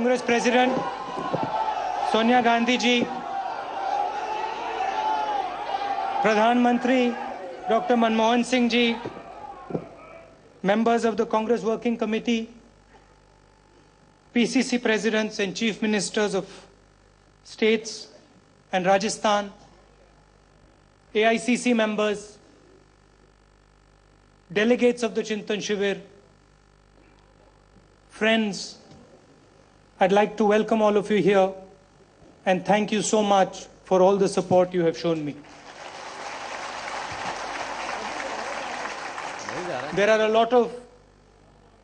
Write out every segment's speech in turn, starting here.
Congress President Sonia Gandhi ji, Pradhan Mantri Dr. Manmohan Singh ji, members of the Congress Working Committee, PCC presidents and chief ministers of states and Rajasthan, AICC members, delegates of the Chintan Shivir, friends, I'd like to welcome all of you here and thank you so much for all the support you have shown me. There are a lot of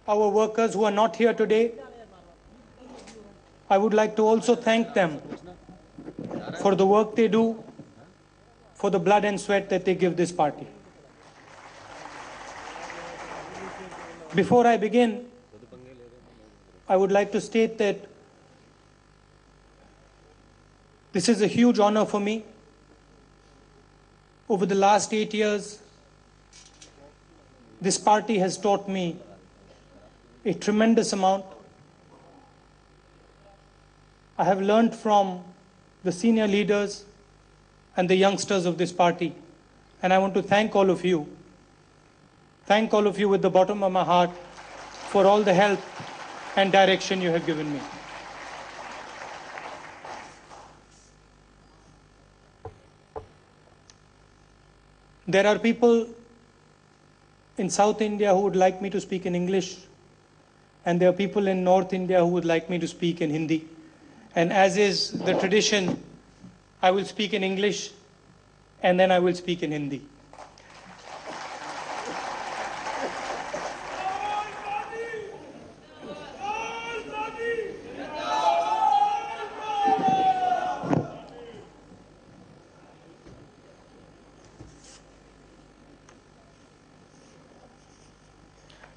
our workers who are not here today. I would like to also thank them for the work they do, for the blood and sweat that they give this party. Before I begin, I would like to state that this is a huge honor for me. Over the last 8 years, this party has taught me a tremendous amount. I have learned from the senior leaders and the youngsters of this party, and I want to thank all of you. Thank all of you with the bottom of my heart for all the help and direction you have given me. There are people in South India who would like me to speak in English, and there are people in North India who would like me to speak in Hindi. And as is the tradition, I will speak in English and then I will speak in Hindi.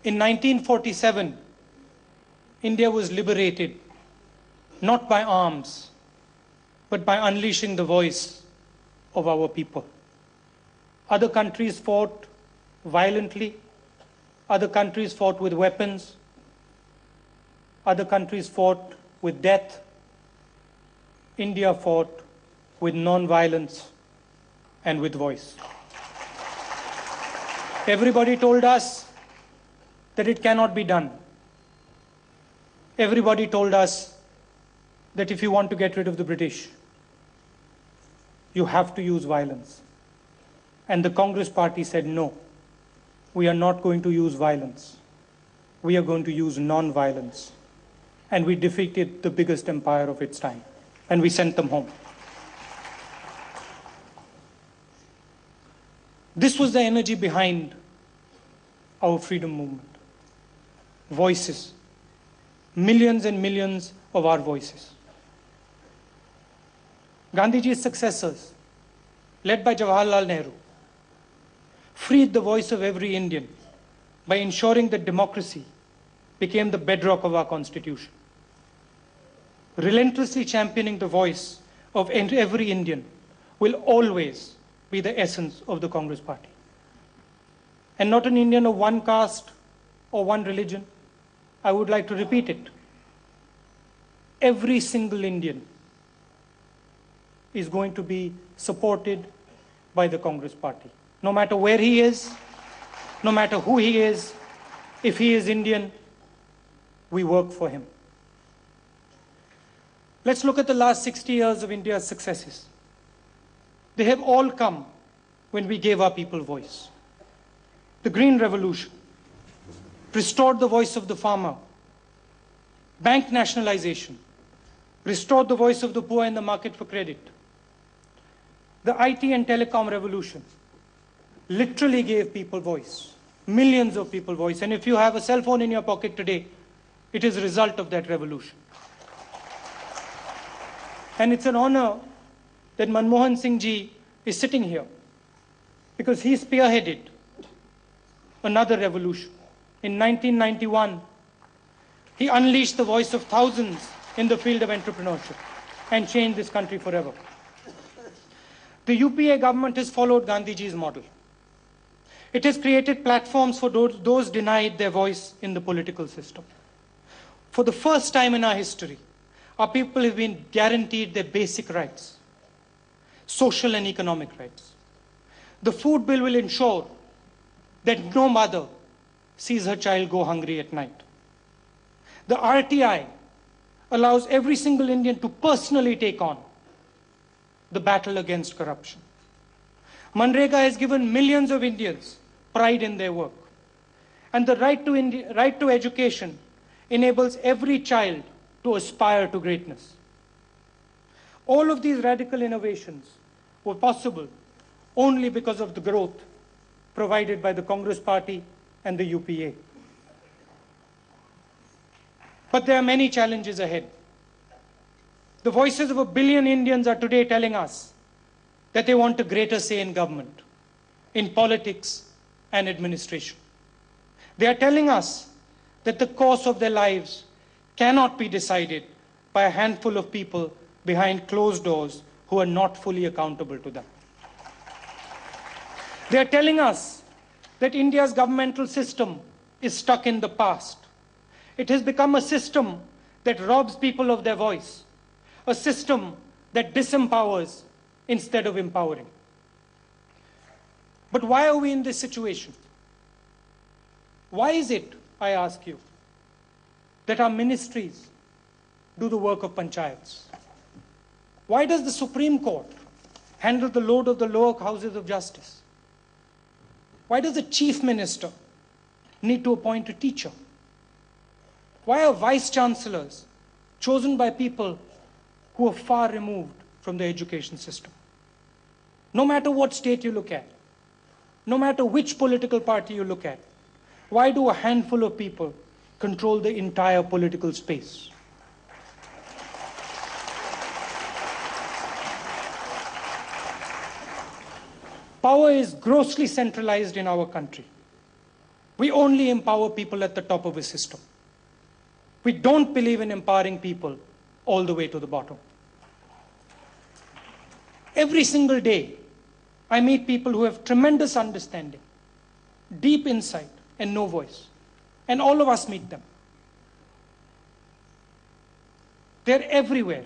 In 1947, India was liberated, not by arms, but by unleashing the voice of our people. Other countries fought violently, other countries fought with weapons, other countries fought with death. India fought with non-violence and with voice. Everybody told us that it cannot be done. Everybody told us that if you want to get rid of the British, you have to use violence. And the Congress party said, no, we are not going to use violence. We are going to use non-violence. And we defeated the biggest empire of its time. And we sent them home. This was the energy behind our freedom movement. Voices. Millions and millions of our voices. Gandhiji's successors, led by Jawaharlal Nehru, freed the voice of every Indian by ensuring that democracy became the bedrock of our constitution. Relentlessly championing the voice of every Indian will always be the essence of the Congress party. And not an Indian of one caste or one religion. I would like to repeat it. Every single Indian is going to be supported by the Congress party. No matter where he is, no matter who he is, if he is Indian, we work for him. Let's look at the last 60 years of India's successes. They have all come when we gave our people voice. The Green Revolution restored the voice of the farmer. Bank nationalization restored the voice of the poor in the market for credit. The IT and telecom revolution literally gave people voice, millions of people voice. And if you have a cell phone in your pocket today, it is a result of that revolution. And it's an honor that Manmohan Singh ji is sitting here because he spearheaded another revolution. In 1991, he unleashed the voice of thousands in the field of entrepreneurship and changed this country forever. The UPA government has followed Gandhiji's model. It has created platforms for those denied their voice in the political system. For the first time in our history, our people have been guaranteed their basic rights, social and economic rights. The food bill will ensure that no mother sees her child go hungry at night. The RTI allows every single Indian to personally take on the battle against corruption. Manrega has given millions of Indians pride in their work. And the right to education enables every child to aspire to greatness. All of these radical innovations were possible only because of the growth provided by the Congress Party and the UPA. But there are many challenges ahead. The voices of 1 billion Indians are today telling us that they want a greater say in government, in politics and administration. They are telling us that the course of their lives cannot be decided by a handful of people behind closed doors who are not fully accountable to them. They are telling us that India's governmental system is stuck in the past. It has become a system that robs people of their voice, a system that disempowers instead of empowering. But why are we in this situation? Why is it, I ask you, that our ministries do the work of panchayats? Why does the Supreme Court handle the load of the lower houses of justice? Why does the chief minister need to appoint a teacher? Why are vice chancellors chosen by people who are far removed from the education system? No matter what state you look at, no matter which political party you look at, why do a handful of people control the entire political space? Power is grossly centralized in our country. We only empower people at the top of a system. We don't believe in empowering people all the way to the bottom. Every single day, I meet people who have tremendous understanding, deep insight, and no voice. And all of us meet them. They're everywhere.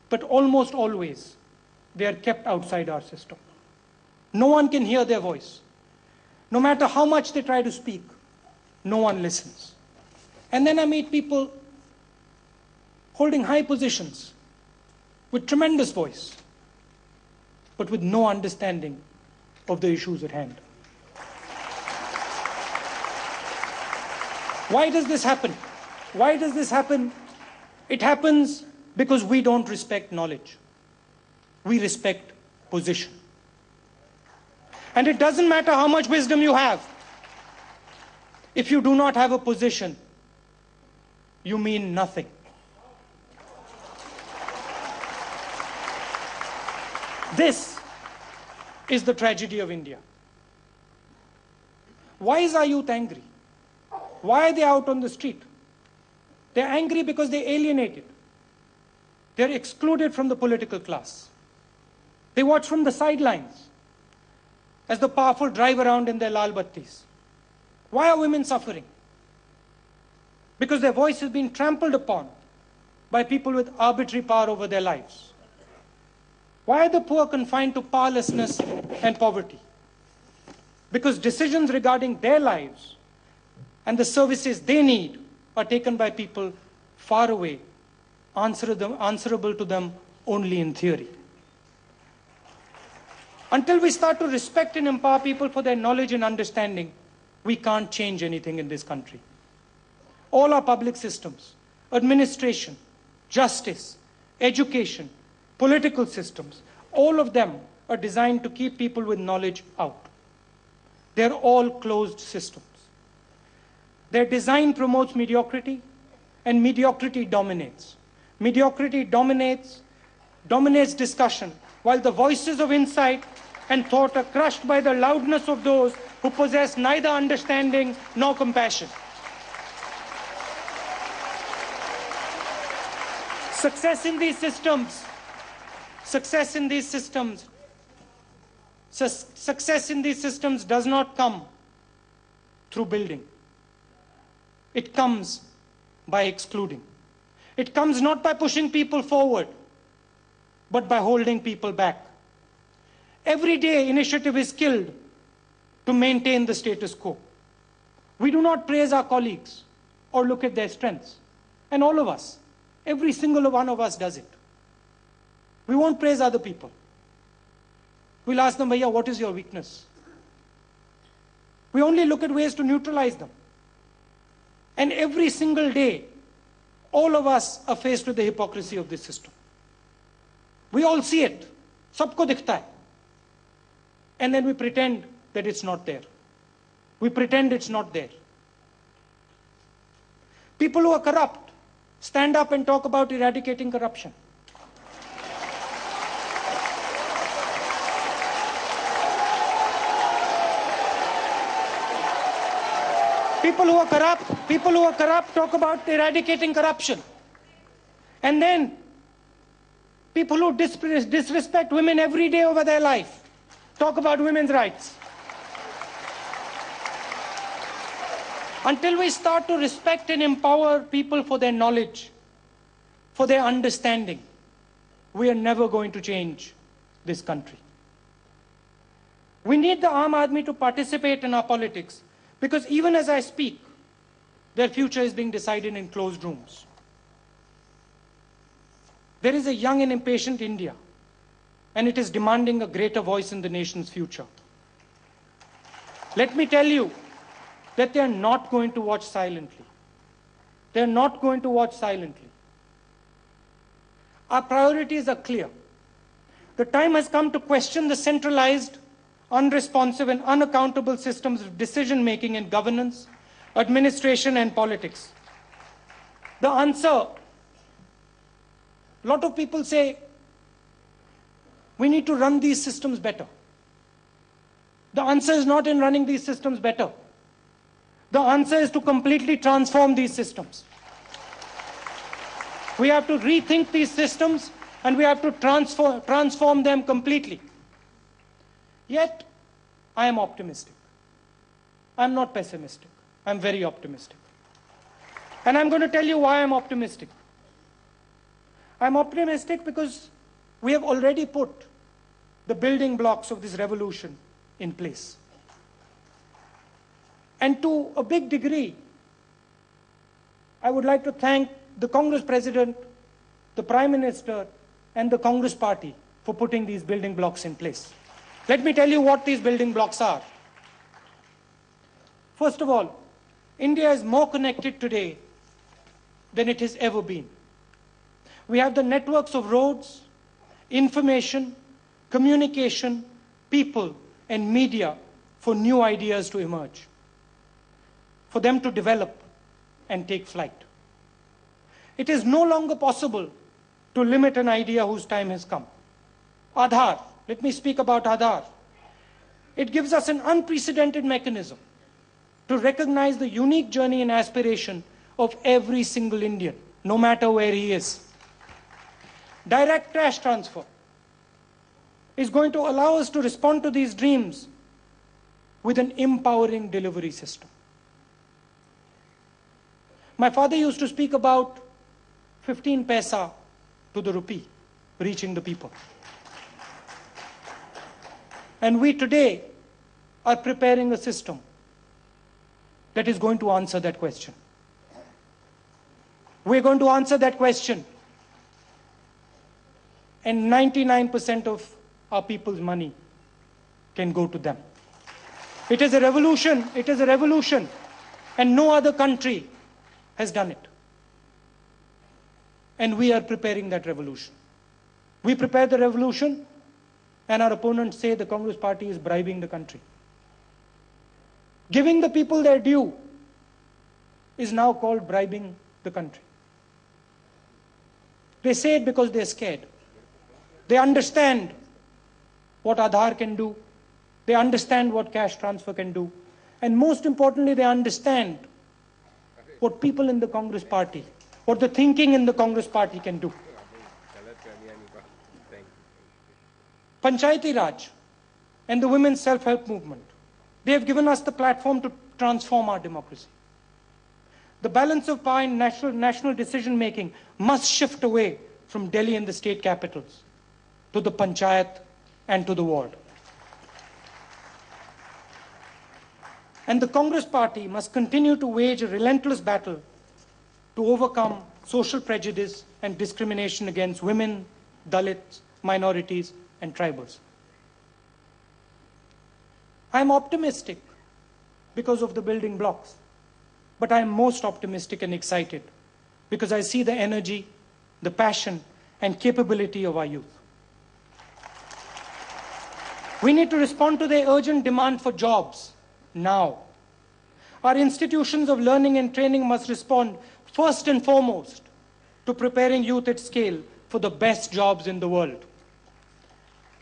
But almost always, they are kept outside our system. No one can hear their voice. No matter how much they try to speak, no one listens. And then I meet people holding high positions with tremendous voice, but with no understanding of the issues at hand. Why does this happen? Why does this happen? It happens because we don't respect knowledge. We respect position. And it doesn't matter how much wisdom you have. If you do not have a position, you mean nothing. This is the tragedy of India. Why is our youth angry? Why are they out on the street? They're angry because they're alienated. They're excluded from the political class. They watch from the sidelines as the powerful drive around in their lal battis. Why are women suffering? Because their voice has been trampled upon by people with arbitrary power over their lives. Why are the poor confined to powerlessness and poverty? Because decisions regarding their lives and the services they need are taken by people far away, answerable to them only in theory. Until we start to respect and empower people for their knowledge and understanding, we can't change anything in this country. All our public systems, administration, justice, education, political systems, all of them are designed to keep people with knowledge out. They're all closed systems. Their design promotes mediocrity, and mediocrity dominates. Mediocrity dominates discussion, while the voices of insight and thought are crushed by the loudness of those who possess neither understanding nor compassion. Success in these systems does not come through building. It comes by excluding. It comes not by pushing people forward, but by holding people back. Every day, initiative is killed to maintain the status quo. We do not praise our colleagues or look at their strengths. And all of us, every single one of us does it. We won't praise other people. We'll ask them, Bhaiya, what is your weakness? We only look at ways to neutralize them. And every single day, all of us are faced with the hypocrisy of this system. We all see it. Sabko dikhta hai. And then we pretend that it's not there. We pretend it's not there. People who are corrupt stand up and talk about eradicating corruption. People who are corrupt talk about eradicating corruption. And then people who disrespect women every day over their life talk about women's rights. Until we start to respect and empower people for their knowledge, for their understanding, we are never going to change this country. We need the Aam Aadmi to participate in our politics, because even as I speak, their future is being decided in closed rooms. There is a young and impatient India, and it is demanding a greater voice in the nation's future. Let me tell you that they are not going to watch silently. They are not going to watch silently. Our priorities are clear. The time has come to question the centralized, unresponsive and unaccountable systems of decision-making and governance, administration and politics. The answer, a lot of people say, we need to run these systems better. The answer is not in running these systems better. The answer is to completely transform these systems. We have to rethink these systems and we have to transform them completely. Yet, I am optimistic. I'm not pessimistic. I'm very optimistic. And I'm going to tell you why I'm optimistic. I'm optimistic because we have already put the building blocks of this revolution in place. And to a big degree, I would like to thank the Congress President, the Prime Minister, and the Congress Party for putting these building blocks in place. Let me tell you what these building blocks are. First of all, India is more connected today than it has ever been. We have the networks of roads, information, communication, people, and media for new ideas to emerge, for them to develop and take flight. It is no longer possible to limit an idea whose time has come. Aadhaar, let me speak about Aadhaar. It gives us an unprecedented mechanism to recognize the unique journey and aspiration of every single Indian, no matter where he is. Direct cash transfer is going to allow us to respond to these dreams with an empowering delivery system. My father used to speak about 15 paisa to the rupee reaching the people. And we today are preparing a system that is going to answer that question. We're going to answer that question. And 99% of our people's money can go to them. It is a revolution. It is a revolution. And no other country has done it. And we are preparing that revolution. We prepare the revolution, and our opponents say the Congress Party is bribing the country. Giving the people their due is now called bribing the country. They say it because they're scared. They understand what Aadhaar can do. They understand what cash transfer can do. And most importantly, they understand what people in the Congress Party, what the thinking in the Congress Party can do. Panchayati Raj and the women's self-help movement, they have given us the platform to transform our democracy. The balance of power in national decision making must shift away from Delhi and the state capitals to the panchayat and to the ward. And the Congress party must continue to wage a relentless battle to overcome social prejudice and discrimination against women, Dalits, minorities, and tribals. I am optimistic because of the building blocks, but I am most optimistic and excited because I see the energy, the passion, and capability of our youth. We need to respond to their urgent demand for jobs now. Our institutions of learning and training must respond first and foremost to preparing youth at scale for the best jobs in the world.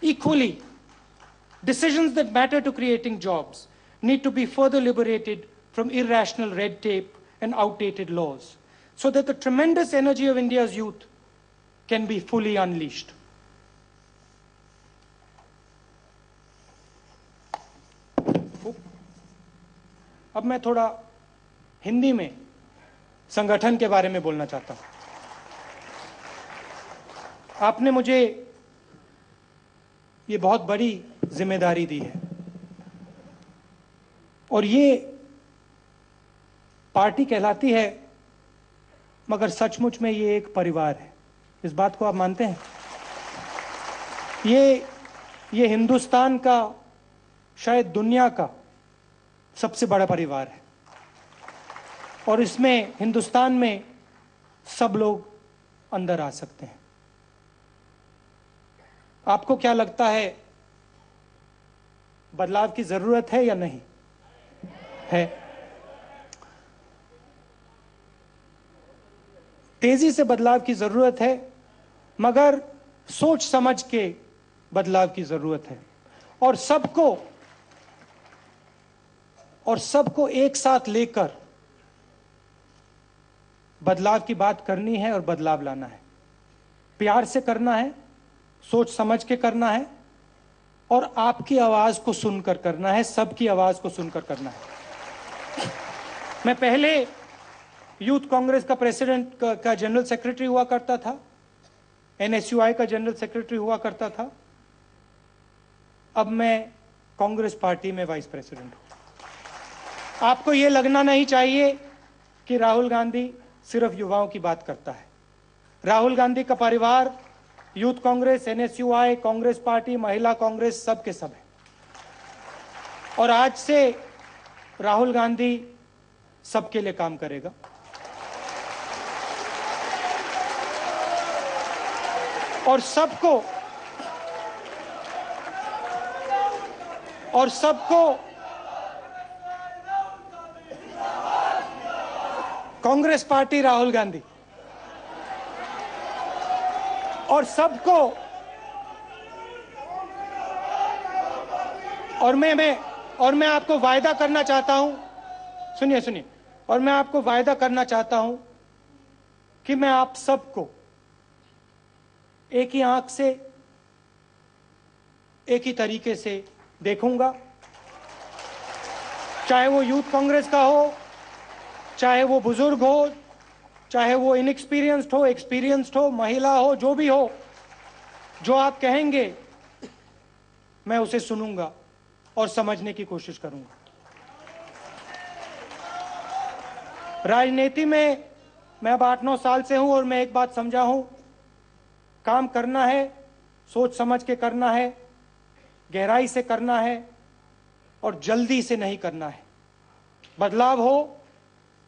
Equally, decisions that matter to creating jobs need to be further liberated from irrational red tape and outdated laws, so that the tremendous energy of India's youth can be fully unleashed. अब मैं थोड़ा हिंदी में संगठन के बारे में बोलना चाहता हूं। आपने मुझे ये बहुत बड़ी जिम्मेदारी दी है और ये पार्टी कहलाती है, मगर सचमुच में ये एक परिवार है। इस बात को आप मानते हैं? ये हिंदुस्तान का, शायद दुनिया का सबसे बड़ा परिवार है और इसमें, हिंदुस्तान में सब लोग अंदर आ सकते हैं। आपको क्या लगता है, बदलाव की जरूरत है या नहीं है? तेजी से बदलाव की जरूरत है, मगर सोच समझ के बदलाव की जरूरत है और सबको एक साथ लेकर बदलाव की बात करनी है और बदलाव लाना है। प्यार से करना है, सोच समझ के करना है और आपकी आवाज को सुनकर करना है, सबकी आवाज को सुनकर करना है। मैं पहले यूथ कांग्रेस का प्रेसिडेंट का जनरल सेक्रेटरी हुआ करता था, एनएसयूआई का जनरल सेक्रेटरी हुआ करता था। अब मैं कांग्रेस पार्टी में वाइस प्रेसिडेंट हूं। आपको यह लगना नहीं चाहिए कि राहुल गांधी सिर्फ युवाओं की बात करता है। राहुल गांधी का परिवार youth Congress, NSUI, Congress party, महिला कांग्रेस, सब के सब है और आज से राहुल गांधी सबके लिए काम करेगा। और सबको कांग्रेस पार्टी राहुल गांधी और सबको, और मैं आपको वायदा करना चाहता हूं, सुनिए, और मैं आपको वायदा करना चाहता हूं कि मैं आप सबको एक ही आंख से, एक ही तरीके से देखूंगा, चाहे वो यूथ कांग्रेस का हो, चाहे वो बुजुर्ग हो, चाहे वो इनएक्सपीरियंस्ड हो, एक्सपीरियंस्ड हो, महिला हो, जो भी हो। जो आप कहेंगे मैं उसे सुनूंगा और समझने की कोशिश करूंगा। राजनीति में मैं अब 8-9 साल से हूं और मैं एक बात समझा हूं, काम करना है, सोच समझ के करना है, गहराई से करना है और जल्दी से नहीं करना है। बदलाव हो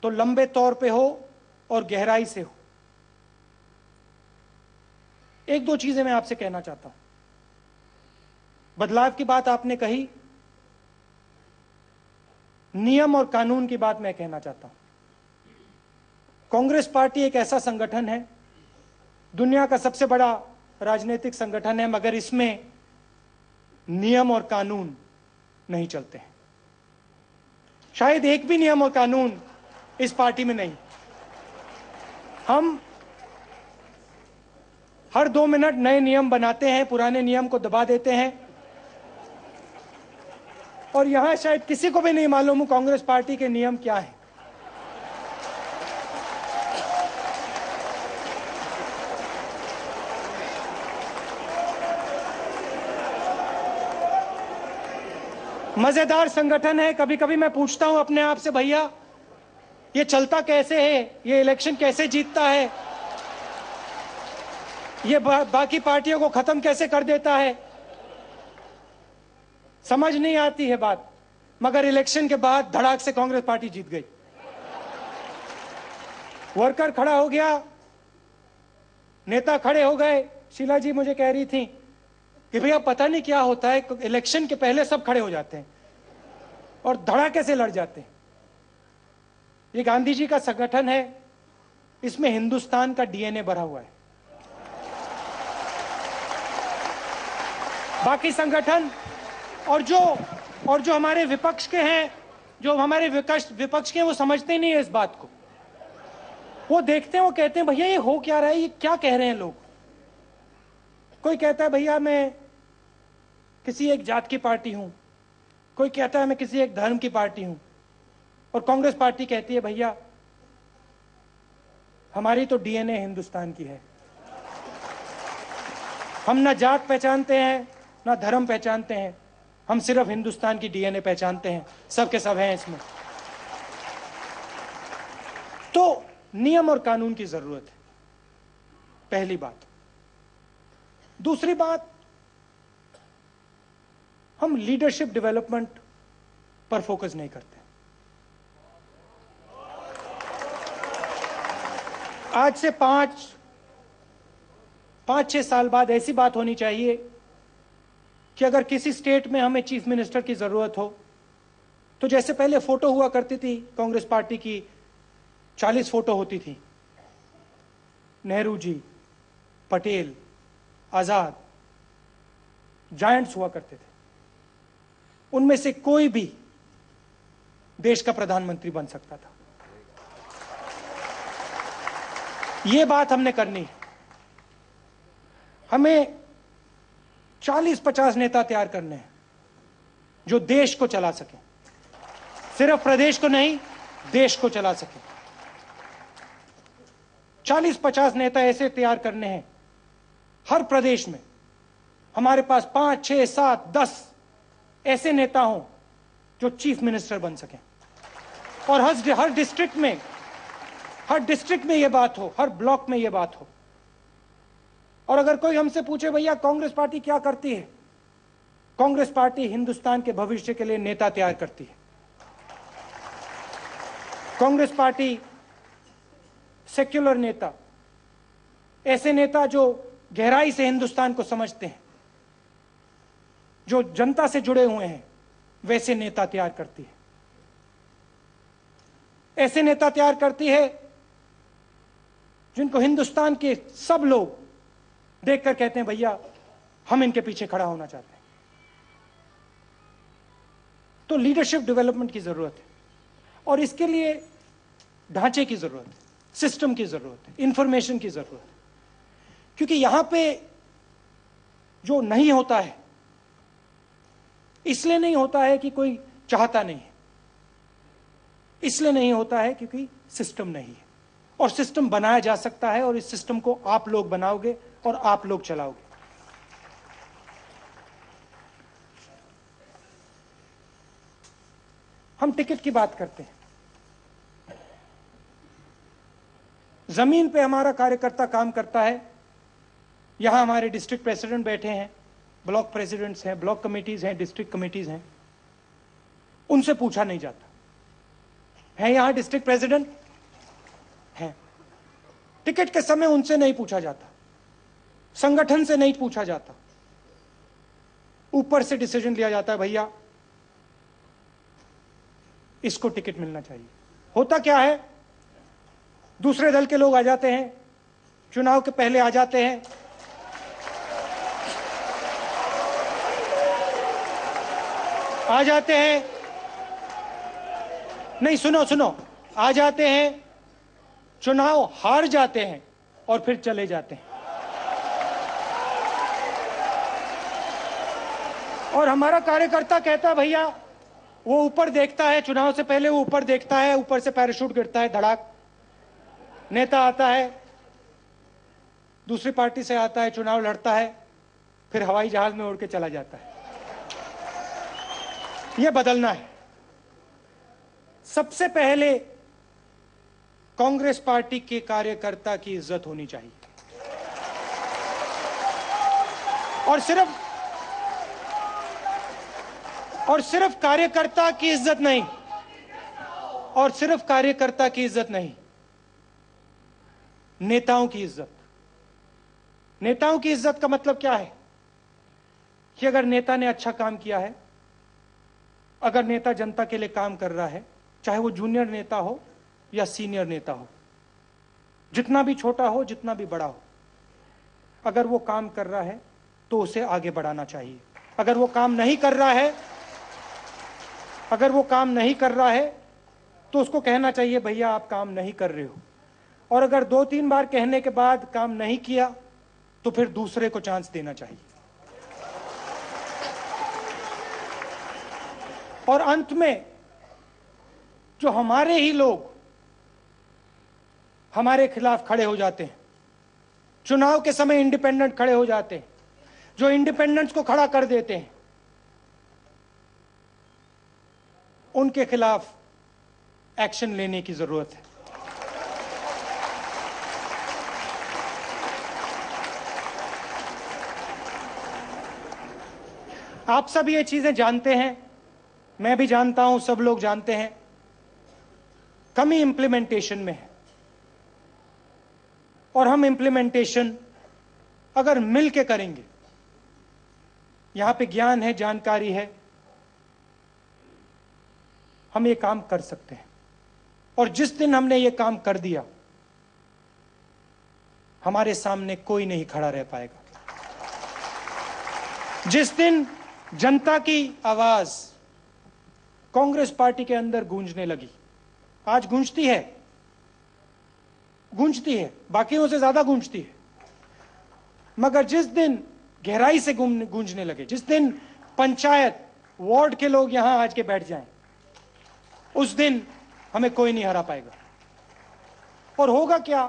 तो लंबे तौर पे हो और गहराई से हो। एक दो चीजें मैं आपसे कहना चाहता हूं। बदलाव की बात आपने कही, नियम और कानून की बात मैं कहना चाहता हूं। कांग्रेस पार्टी एक ऐसा संगठन है, दुनिया का सबसे बड़ा राजनीतिक संगठन है, मगर इसमें नियम और कानून नहीं चलते हैं। शायद एक भी नियम और कानून इस पार्टी में नहीं। हम हर 2 मिनट नए नियम बनाते हैं, पुराने नियम को दबा देते हैं और यहां शायद किसी को भी नहीं मालूम कांग्रेस पार्टी के नियम क्या है। मजेदार संगठन है। कभी कभी मैं पूछता हूं अपने आप से, भैया ये चलता कैसे है, ये इलेक्शन कैसे जीतता है, ये बाकी पार्टियों को खत्म कैसे कर देता है। समझ नहीं आती है बात, मगर इलेक्शन के बाद धड़ाक से कांग्रेस पार्टी जीत गई। वर्कर खड़ा हो गया, नेता खड़े हो गए। शीला जी मुझे कह रही थी कि भैया पता नहीं क्या होता है, इलेक्शन के पहले सब खड़े हो जाते हैं और धड़ाके से लड़ जाते हैं। ये गांधी जी का संगठन है, इसमें हिंदुस्तान का डीएनए भरा हुआ है। बाकी संगठन और जो हमारे विपक्ष के हैं, जो हमारे विपक्ष के हैं, वो समझते नहीं है इस बात को। वो देखते हैं, वो कहते हैं भैया ये हो क्या रहा है, ये क्या कह रहे हैं लोग। कोई कहता है भैया मैं किसी एक जात की पार्टी हूं, कोई कहता है मैं किसी एक धर्म की पार्टी हूं, और कांग्रेस पार्टी कहती है भैया हमारी तो डीएनए हिंदुस्तान की है। हम ना जात पहचानते हैं ना धर्म पहचानते हैं, हम सिर्फ हिंदुस्तान की डीएनए पहचानते हैं। सब के सब हैं इसमें। तो नियम और कानून की जरूरत है, पहली बात। दूसरी बात, हम लीडरशिप डेवलपमेंट पर फोकस नहीं करते। आज से 5-6 साल बाद ऐसी बात होनी चाहिए कि अगर किसी स्टेट में हमें चीफ मिनिस्टर की जरूरत हो, तो जैसे पहले फोटो हुआ करती थी कांग्रेस पार्टी की, 40 फोटो होती थी, नेहरू जी, पटेल, आजाद, जायंट्स हुआ करते थे। उनमें से कोई भी देश का प्रधानमंत्री बन सकता था। यह बात हमने करनी है। हमें 40-50 नेता तैयार करने हैं जो देश को चला सके, सिर्फ प्रदेश को नहीं, देश को चला सके। 40-50 नेता ऐसे तैयार करने हैं हर प्रदेश में। हमारे पास 5, 6, 7, 10 ऐसे नेता हों जो चीफ मिनिस्टर बन सकें, और हर डिस्ट्रिक्ट में यह बात हो, हर ब्लॉक में यह बात हो। और अगर कोई हमसे पूछे भैया कांग्रेस पार्टी क्या करती है, कांग्रेस पार्टी हिंदुस्तान के भविष्य के लिए नेता तैयार करती है। कांग्रेस पार्टी सेक्युलर नेता, ऐसे नेता जो गहराई से हिंदुस्तान को समझते हैं, जो जनता से जुड़े हुए हैं, वैसे नेता तैयार करती है। ऐसे नेता तैयार करती है जिनको हिंदुस्तान के सब लोग देखकर कहते हैं भैया हम इनके पीछे खड़ा होना चाहते हैं। तो लीडरशिप डेवलपमेंट की जरूरत है, और इसके लिए ढांचे की जरूरत है, सिस्टम की जरूरत है, इंफॉर्मेशन की जरूरत है। क्योंकि यहां पे जो नहीं होता है, इसलिए नहीं होता है कि कोई चाहता नहीं है, इसलिए नहीं होता है क्योंकि सिस्टम नहीं है। और सिस्टम बनाया जा सकता है, और इस सिस्टम को आप लोग बनाओगे और आप लोग चलाओगे। हम टिकट की बात करते हैं। जमीन पे हमारा कार्यकर्ता काम करता है। यहां हमारे डिस्ट्रिक्ट प्रेसिडेंट बैठे हैं, ब्लॉक प्रेसिडेंट्स हैं, ब्लॉक कमेटीज हैं, डिस्ट्रिक्ट कमेटीज हैं। उनसे पूछा नहीं जाता है। यहां डिस्ट्रिक्ट प्रेसिडेंट हैं, टिकट के समय उनसे नहीं पूछा जाता, संगठन से नहीं पूछा जाता। ऊपर से डिसीजन लिया जाता है भैया इसको टिकट मिलना चाहिए। होता क्या है, दूसरे दल के लोग आ जाते हैं, चुनाव के पहले आ जाते हैं, नहीं सुनो, आ जाते हैं, चुनाव हार जाते हैं और फिर चले जाते हैं। और हमारा कार्यकर्ता कहता है भैया, वो ऊपर देखता है, चुनाव से पहले वो ऊपर देखता है, ऊपर से पैराशूट गिरता है, धड़ाक, नेता आता है, दूसरी पार्टी से आता है, चुनाव लड़ता है, फिर हवाई जहाज में उड़ के चला जाता है। ये बदलना है। सबसे पहले कांग्रेस पार्टी के कार्यकर्ता की इज्जत होनी चाहिए, और सिर्फ कार्यकर्ता की इज्जत नहीं, और सिर्फ कार्यकर्ता की इज्जत नहीं, नेताओं की इज्जत। नेताओं की इज्जत का मतलब क्या है कि अगर नेता ने अच्छा काम किया है, अगर नेता जनता के लिए काम कर रहा है, चाहे वो जूनियर नेता हो या सीनियर नेता हो, जितना भी छोटा हो, जितना भी बड़ा हो, अगर वो काम कर रहा है तो उसे आगे बढ़ाना चाहिए। अगर वो काम नहीं कर रहा है, तो उसको कहना चाहिए भैया आप काम नहीं कर रहे हो। और अगर 2-3 बार कहने के बाद काम नहीं किया तो फिर दूसरे को चांस देना चाहिए। और अंत में जो हमारे ही लोग हमारे खिलाफ खड़े हो जाते हैं, चुनाव के समय इंडिपेंडेंट खड़े हो जाते हैं, जो इंडिपेंडेंस को खड़ा कर देते हैं, उनके खिलाफ एक्शन लेने की जरूरत है। आप सब ये चीजें जानते हैं, मैं भी जानता हूं, सब लोग जानते हैं, कमी इंप्लीमेंटेशन में है। और हम इंप्लीमेंटेशन अगर मिल के करेंगे, यहां पे ज्ञान है, जानकारी है, हम ये काम कर सकते हैं। और जिस दिन हमने ये काम कर दिया, हमारे सामने कोई नहीं खड़ा रह पाएगा। जिस दिन जनता की आवाज कांग्रेस पार्टी के अंदर गूंजने लगी, आज गूंजती है, बाकियों से ज्यादा गूंजती है, मगर जिस दिन गहराई से गूंजने लगे, जिस दिन पंचायत वार्ड के लोग यहां आज के बैठ जाएं, उस दिन हमें कोई नहीं हरा पाएगा। और होगा क्या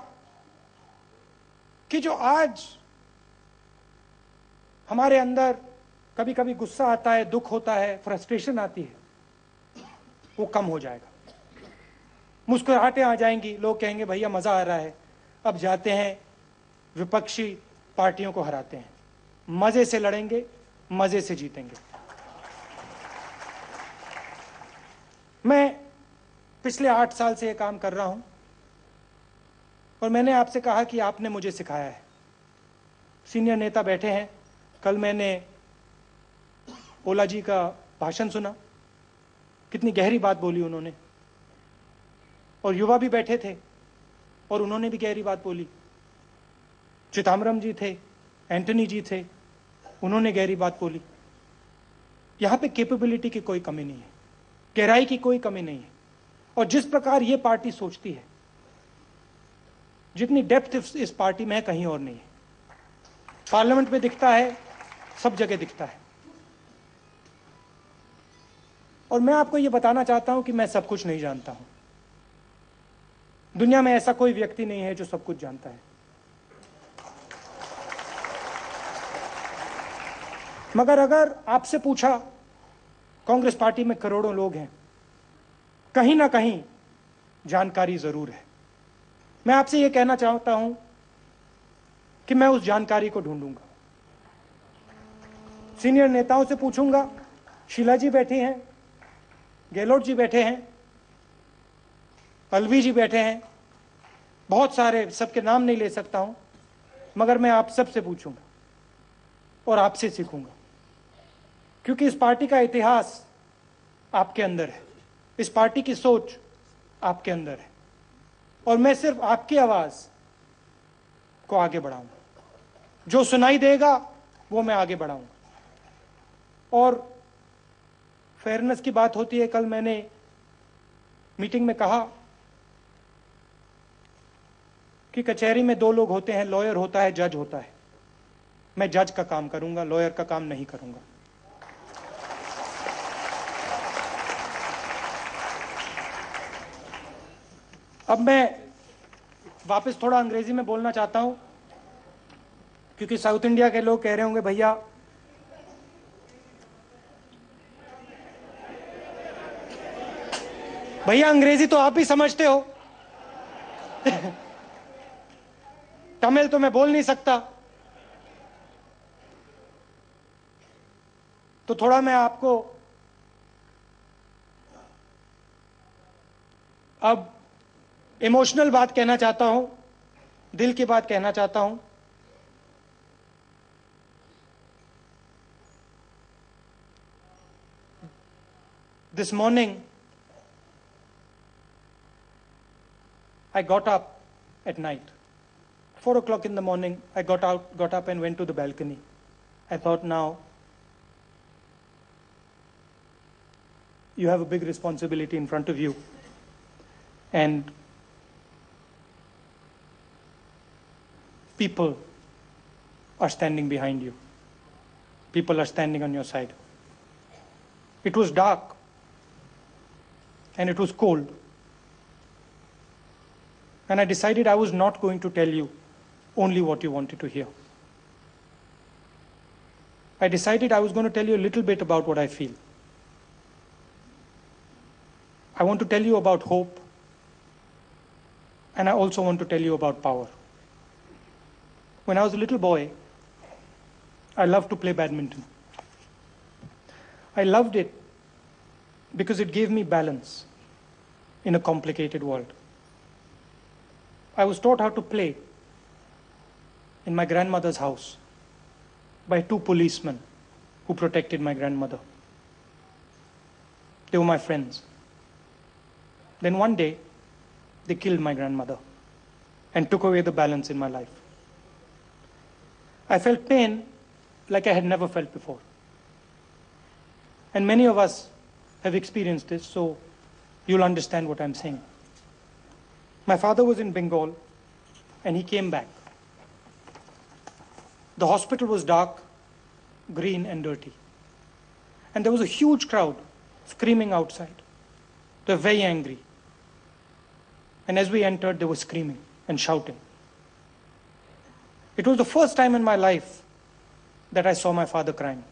कि जो आज हमारे अंदर कभी कभी गुस्सा आता है, दुख होता है, फ्रस्ट्रेशन आती है, वो कम हो जाएगा। मुस्कुराहटें आ जाएंगी, लोग कहेंगे भैया मजा आ रहा है, अब जाते हैं विपक्षी पार्टियों को हराते हैं, मजे से लड़ेंगे, मजे से जीतेंगे। मैं पिछले 8 साल से ये काम कर रहा हूं, और मैंने आपसे कहा कि आपने मुझे सिखाया है। सीनियर नेता बैठे हैं, कल मैंने ओला जी का भाषण सुना, कितनी गहरी बात बोली उन्होंने, और युवा भी बैठे थे और उन्होंने भी गहरी बात बोली। चिदम्बरम जी थे, एंटनी जी थे, उन्होंने गहरी बात बोली। यहां पे कैपेबिलिटी की कोई कमी नहीं है, गहराई की कोई कमी नहीं है। और जिस प्रकार ये पार्टी सोचती है, जितनी डेप्थ इस पार्टी में है, कहीं और नहीं है। पार्लियामेंट में दिखता है, सब जगह दिखता है। और मैं आपको ये बताना चाहता हूं कि मैं सब कुछ नहीं जानता हूं। दुनिया में ऐसा कोई व्यक्ति नहीं है जो सब कुछ जानता है। मगर अगर आपसे पूछा, कांग्रेस पार्टी में करोड़ों लोग हैं, कहीं ना कहीं जानकारी जरूर है। मैं आपसे यह कहना चाहता हूं कि मैं उस जानकारी को ढूंढूंगा। सीनियर नेताओं से पूछूंगा, शीला जी बैठी हैं, गहलोत जी बैठे हैं, अलवी जी बैठे हैं, बहुत सारे, सबके नाम नहीं ले सकता हूं, मगर मैं आप सबसे पूछूंगा और आपसे सीखूंगा, क्योंकि इस पार्टी का इतिहास आपके अंदर है, इस पार्टी की सोच आपके अंदर है, और मैं सिर्फ आपकी आवाज को आगे बढ़ाऊंगा। जो सुनाई देगा वो मैं आगे बढ़ाऊंगा। और फेयरनेस की बात होती है, कल मैंने मीटिंग में कहा कि कचहरी में 2 लोग होते हैं, लॉयर होता है, जज होता है। मैं जज का काम करूंगा, लॉयर का काम नहीं करूंगा। अब मैं वापस थोड़ा अंग्रेजी में बोलना चाहता हूं, क्योंकि साउथ इंडिया के लोग कह रहे होंगे भैया भैया अंग्रेजी तो आप ही समझते हो, तमिल तो मैं बोल नहीं सकता, तो थोड़ा मैं आपको अब इमोशनल बात कहना चाहता हूं, दिल की बात कहना चाहता हूं। This morning, I got up at night. 4 o'clock in the morning, I got up and went to the balcony. I thought, now, you have a big responsibility in front of you. And people are standing behind you. People are standing on your side. It was dark. And it was cold. And I decided I was not going to tell you only what you wanted to hear. I decided I was going to tell you a little bit about what I feel. I want to tell you about hope. And I also want to tell you about power. When I was a little boy, I loved to play badminton. I loved it because it gave me balance in a complicated world. I was taught how to play in my grandmother's house by 2 policemen who protected my grandmother. They were my friends. Then one day, they killed my grandmother and took away the balance in my life. I felt pain like I had never felt before. And many of us have experienced this, so you'll understand what I'm saying. My father was in Bengal, and he came back. The hospital was dark, green, and dirty. And there was a huge crowd screaming outside. They were very angry. And as we entered, they were screaming and shouting. It was the first time in my life that I saw my father crying.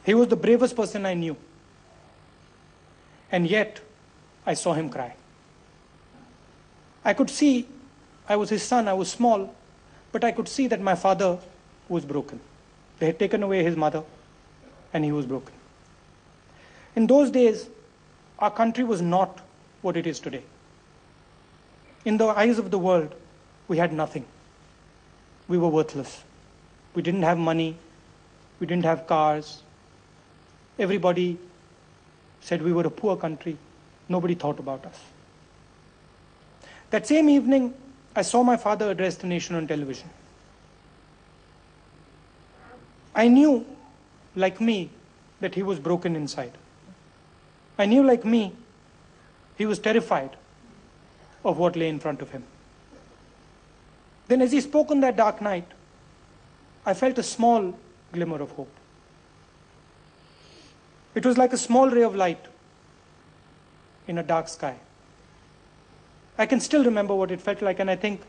He was the bravest person I knew. And yet, I saw him cry. I could see, I was his son, I was small, but I could see that my father was broken. They had taken away his mother, and he was broken. In those days, our country was not what it is today. In the eyes of the world, we had nothing. We were worthless. We didn't have money. We didn't have cars. Everybody said we were a poor country. Nobody thought about us. That same evening, I saw my father address the nation on television. I knew, like me, that he was broken inside. I knew, like me, he was terrified of what lay in front of him. Then as he spoke on that dark night, I felt a small glimmer of hope. It was like a small ray of light in a dark sky. I can still remember what it felt like, and I think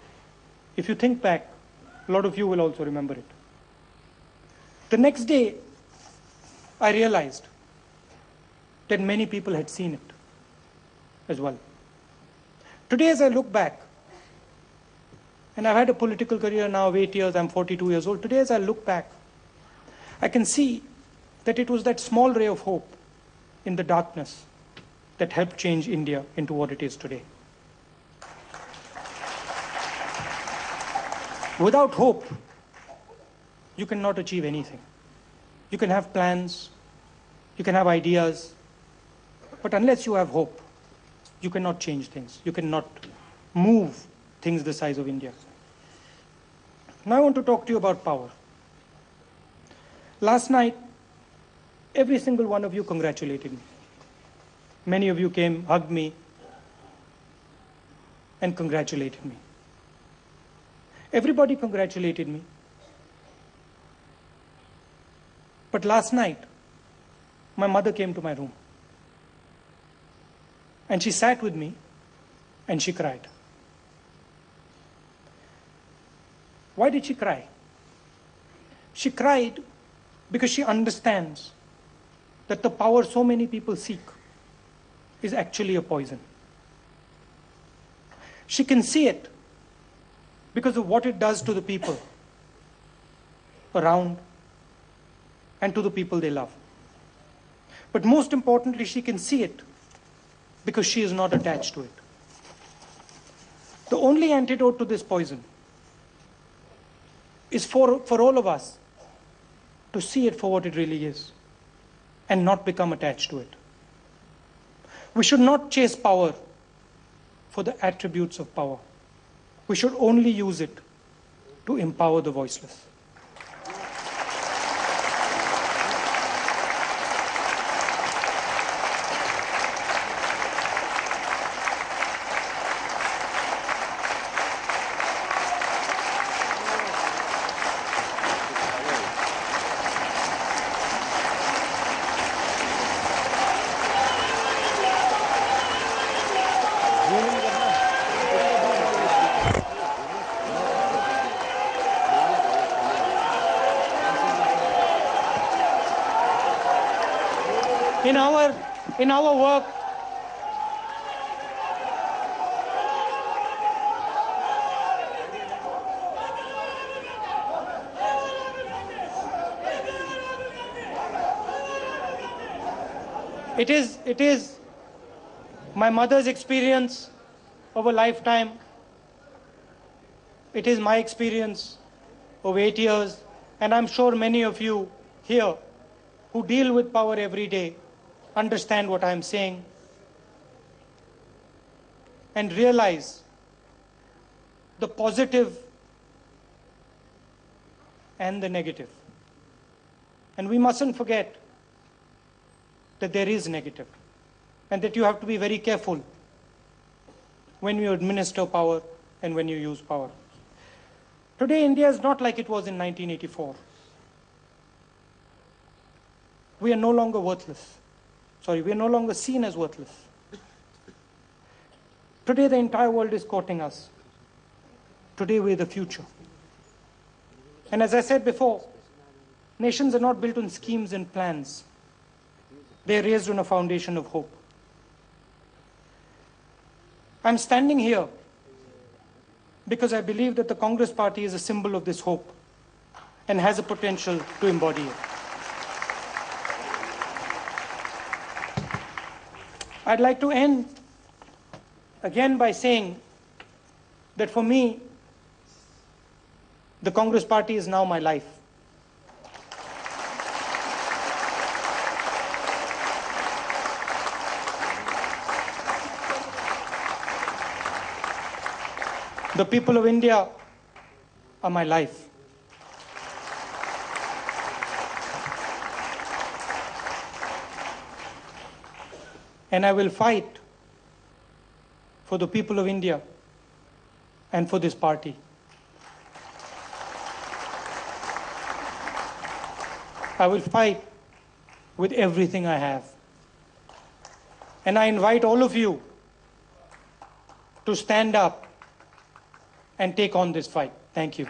if you think back, a lot of you will also remember it. The next day, I realized that many people had seen it as well. Today, as I look back, and I've had a political career now of 8 years, I'm 42 years old. Today, as I look back, I can see that it was that small ray of hope in the darkness that helped change India into what it is today. Without hope, you cannot achieve anything. You can have plans, you can have ideas, but unless you have hope, you cannot change things. You cannot move things the size of India. Now I want to talk to you about power. Last night, every single one of you congratulated me. Many of you came, hugged me, and congratulated me. Everybody congratulated me. But last night, my mother came to my room. And she sat with me, and she cried. Why did she cry? She cried because she understands that the power so many people seek is actually a poison. She can see it because of what it does to the people around and to the people they love. But most importantly, she can see it because she is not attached to it. The only antidote to this poison is for all of us to see it for what it really is and not become attached to it. We should not chase power for the attributes of power. We should only use it to empower the voiceless. In our work, it is my mother's experience of a lifetime. It is my experience of 8 years, and I'm sure many of you here who deal with power every day understand what I'm saying and realize the positive and the negative. And we mustn't forget that there is negative and that you have to be very careful when you administer power and when you use power. Today, India is not like it was in 1984. We are no longer worthless. We are no longer seen as worthless. Today, the entire world is courting us. Today, we're the future. And as I said before, nations are not built on schemes and plans. They're raised on a foundation of hope. I'm standing here because I believe that the Congress Party is a symbol of this hope and has a potential to embody it. I'd like to end again by saying that for me, the Congress Party is now my life. The people of India are my life. And I will fight for the people of India and for this party. I will fight with everything I have. And I invite all of you to stand up and take on this fight. Thank you.